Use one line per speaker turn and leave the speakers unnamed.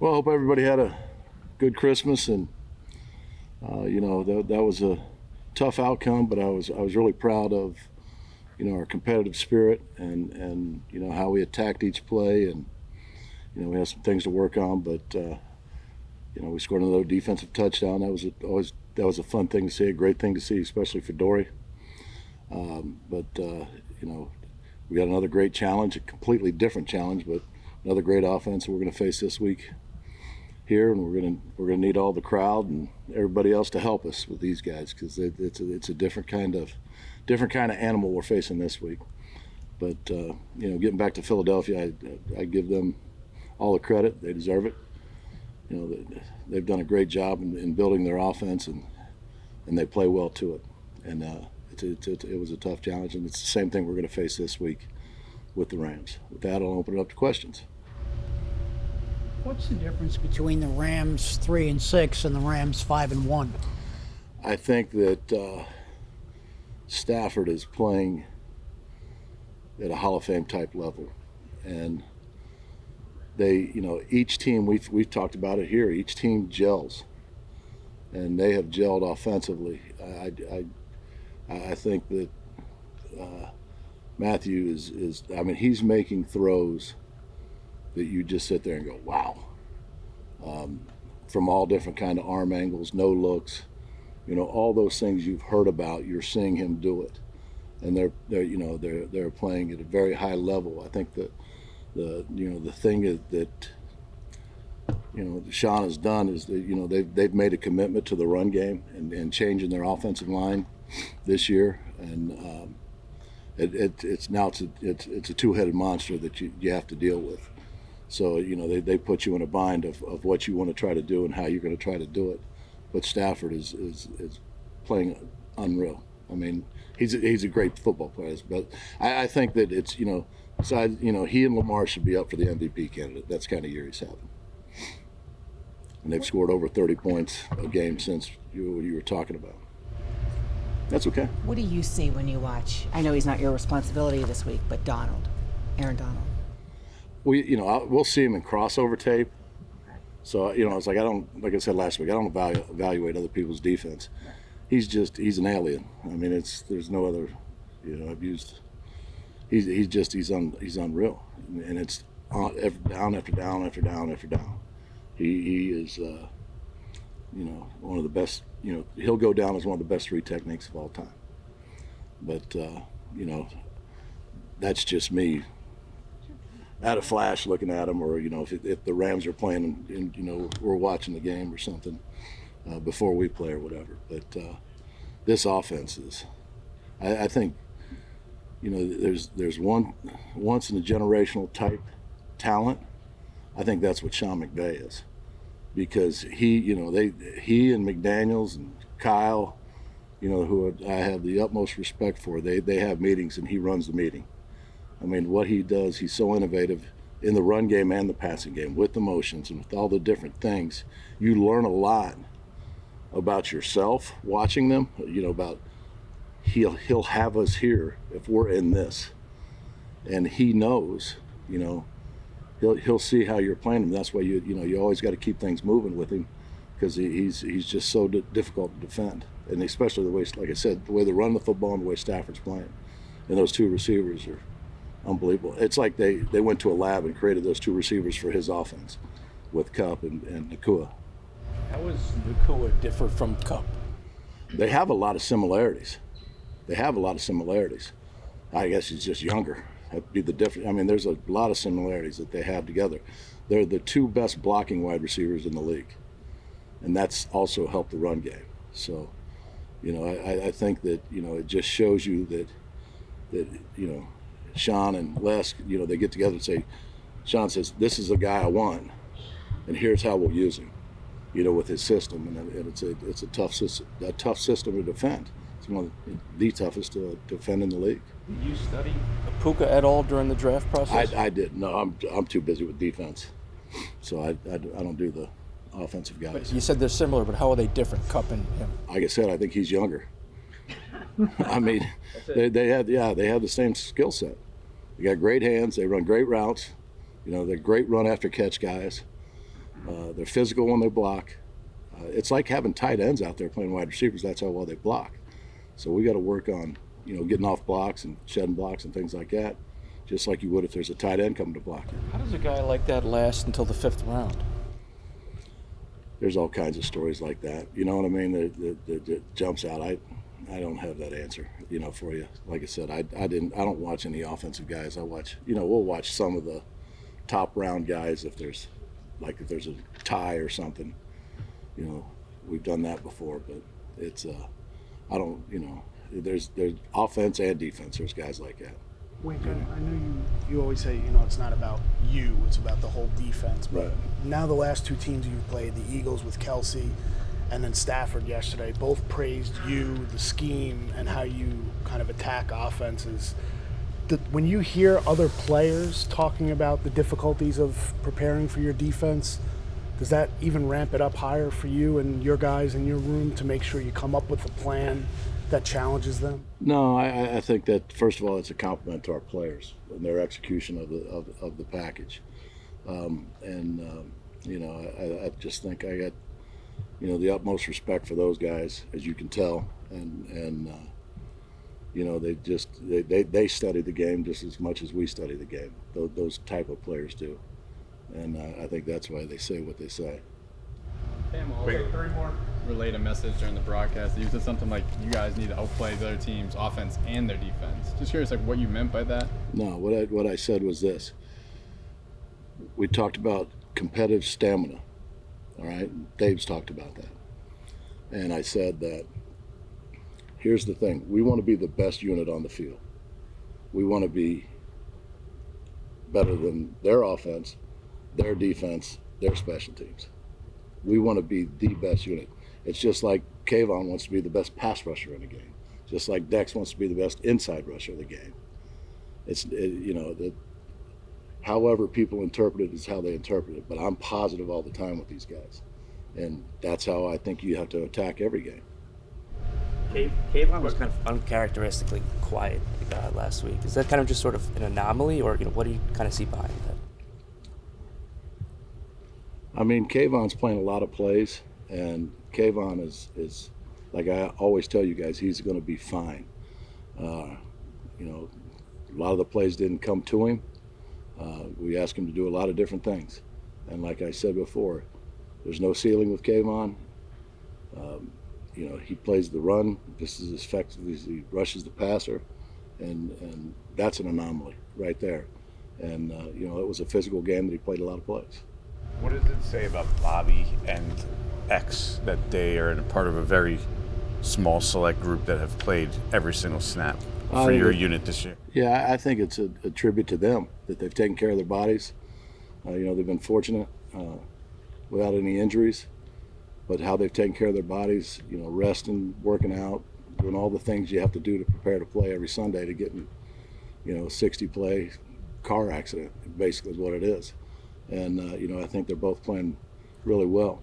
Well, I hope everybody had a good Christmas, and that was a tough outcome, but I was really proud of our competitive spirit and how we attacked each play, and we have some things to work on, but we scored another defensive touchdown. That was a fun thing to see, a great thing to see, especially for Dory. We got another great challenge, a completely different challenge, but another great offense that we're going to face this week here, and we're going to need all the crowd and everybody else to help us with these guys, because it's a different kind of animal we're facing this week. But getting back to Philadelphia, I give them all the credit. They deserve it. They've done a great job in building their offense, and they play well to it. And it was a tough challenge, and it's the same thing we're going to face this week with the Rams. With that, I'll open it up to questions.
What's the difference between the Rams 3-6 and the Rams 5-1?
I think that Stafford is playing at a Hall of Fame type level, and they, each team, we've talked about it here, each team gels, and they have gelled offensively. I think that Matthew is he's making throws that you just sit there and go, wow. From all different kind of arm angles, no looks, all those things you've heard about, you're seeing him do it. And they're playing at a very high level. I think that the thing that Sean has done is that they've made a commitment to the run game and changing their offensive line this year, and it's a two-headed monster that you have to deal with. So they put you in a bind of what you want to try to do and how you're going to try to do it. But Stafford is playing unreal. I mean, he's a great football player, but I think that it's besides he and Lamar should be up for the MVP candidate. That's the kind of year he's having. And they've scored over 30 points a game since you were talking about. That's okay.
What do you see when you watch? I know he's not your responsibility this week, but Aaron Donald.
We'll see him in crossover tape. So it's like like I said last week, I don't evaluate other people's defense. He's an alien. I mean, there's no other. He's unreal, and it's down after down after down after down. He is one of the best. He'll go down as one of the best 3 techniques of all time. But that's just me at a flash looking at him, or if the Rams are playing and we're watching the game or something before we play or whatever. But this offense is, I think, there's once in a generational type talent. I think that's what Sean McVay is, because he and McDaniels and Kyle, who I have the utmost respect for, they have meetings and he runs the meeting. I mean, what he does, he's so innovative in the run game and the passing game with the motions and with all the different things. You learn a lot about yourself watching them, about he'll have us here if we're in this. And he knows, he'll see how you're playing him. That's why you always got to keep things moving with him, because he's just so difficult to defend. And especially the way, like I said, the way they run the football and the way Stafford's playing. And those 2 receivers are unbelievable. It's like they went to a lab and created those 2 receivers for his offense with Kupp and Nakua.
How is Nakua different from Kupp?
They have a lot of similarities. I guess he's just younger. That'd be the difference. I mean, there's a lot of similarities that they have together. They're the 2 best blocking wide receivers in the league, and that's also helped the run game. So, I think that it just shows you that Sean and Les, they get together and say, Sean says, this is the guy I want, and here's how we'll use him, with his system, and it's a tough system to defend. It's one of the toughest to defend in the league.
Did you study Puka at all during the draft process?
I didn't. No, I'm too busy with defense, so I don't do the offensive guys.
But you said they're similar, but how are they different, Kupp and him?
Like I said, I think he's younger. I mean, they have the same skill set. They got great hands. They run great routes. They're great run after catch guys. They're physical when they block. It's like having tight ends out there playing wide receivers. That's how well they block. So we got to work on, getting off blocks and shedding blocks and things like that, just like you would if there's a tight end coming to block you.
How does a guy like that last until the 5th round?
There's all kinds of stories like that. You know what I mean? That jumps out. I don't have that answer, for you. Like I said, I don't watch any offensive guys. I watch, we'll watch some of the top round guys if there's a tie or something. We've done that before, but it's I don't, there's offense and defense. There's guys like that.
Wink, I know you always say, it's not about you, it's about the whole defense. But
Right.
now the last two teams you've played, the Eagles with Kelsey and then Stafford yesterday, both praised you, the scheme, and how you kind of attack offenses. When you hear other players talking about the difficulties of preparing for your defense, does that even ramp it up higher for you and your guys in your room to make sure you come up with a plan that challenges them?
No, I think that first of all, it's a compliment to our players and their execution of the package, I just think I got the utmost respect for those guys, as you can tell, and they study the game just as much as we study the game. Those type of players do, and I think that's why they say what they say.
Sam also relayed a message during the broadcast. You said something like, you guys need to outplay the other team's offense and their defense. Just curious, what you meant by that?
No, what I said was this. We talked about competitive stamina, all right? Dave's talked about that. And I said that, here's the thing. We want to be the best unit on the field. We want to be better than their offense, their defense, their special teams. We want to be the best unit. It's just like Kayvon wants to be the best pass rusher in the game. Just like Dex wants to be the best inside rusher of the game. However people interpret it is how they interpret it. But I'm positive all the time with these guys. And that's how I think you have to attack every game.
Kayvon was kind of uncharacteristically quiet last week. Is that kind of just sort of an anomaly, or what do you kind of see behind that?
I mean, Kayvon's playing a lot of plays, and Kayvon is like I always tell you guys, he's going to be fine. A lot of the plays didn't come to him. We asked him to do a lot of different things, and like I said before, there's no ceiling with Kayvon. He plays the run just as effectively as he rushes the passer, and that's an anomaly right there. And it was a physical game that he played a lot of plays.
What does it say about Bobby and X that they are a part of a very small select group that have played every single snap for your unit this year?
Yeah, I think it's a tribute to them that they've taken care of their bodies. They've been fortunate without any injuries, but how they've taken care of their bodies, resting, working out, doing all the things you have to do to prepare to play every Sunday to get in, a 60-play car accident, basically is what it is. And, I think they're both playing really well.